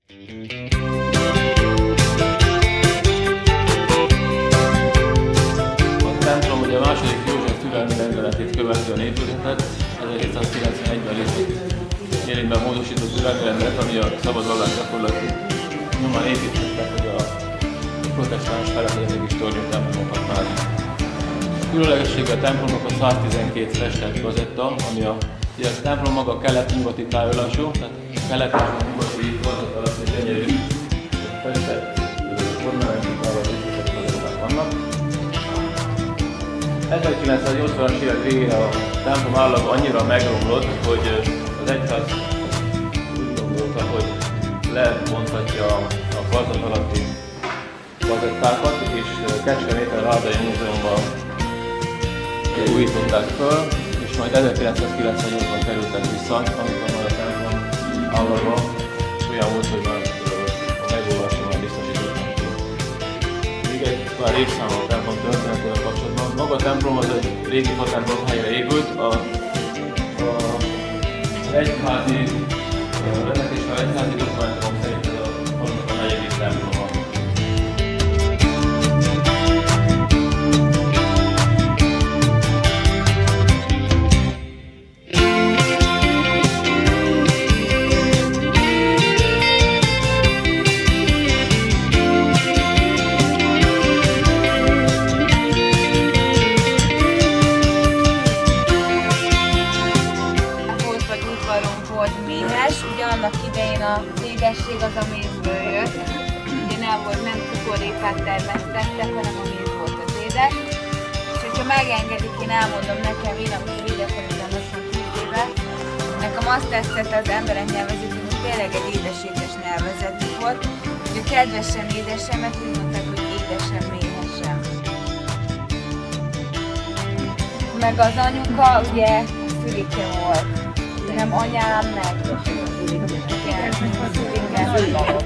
A templom ugye a második József türelmi rendeletét követően épülhetett, 1791-ben érvényben módosított türelmi rendelet, ami a szabad vallás gyakorlati nyomán építettek, hogy a protestáns felekezetek is tornyú templomokat már. A különlegessége a templomnak a 112 festett gazetta, ami a templom maga kelet-nyugati tájolású, tehát kelet és nyugati gazett alatt egy gyönyörű festett ornamentáló épített gazetták vannak. 1980-as évek végén a templom állaga annyira megromlott, hogy az egyház úgy gondolta, hogy lebontatja a gazdat alatti gazettákat, és Kecskeméten a Rárdai Múzeumban újították föl, és majd 1998-ban kerültek vissza, amikor már a templom állaga olyan volt, hogy már a megolvásra már biztosítottak. Még egy pár évszámmal a templom történetével kapcsolatban. Maga a templom az egy régi patentom helyre épült, az egyházi vezetésre, az egyházi dokumentumok szerint ez a 34. temploma. Volt méhes, ugye annak idején az édesség az a mézből jött, ugye nem cukorrépát termesztettek, hanem a méz volt az édes. És hogyha megengedik, én elmondom nekem, én amikor édes voltam lassan 10 éve, nekem azt tetszett az emberek nyelvezetén, hogy tényleg egy édes nyelvezetük volt, hogy a kedvesen édesemet úgy mondták, hogy édesen méhesen. Meg az anyuka ugye Szülike volt. Nem anyám, meg. Igen, Szülike.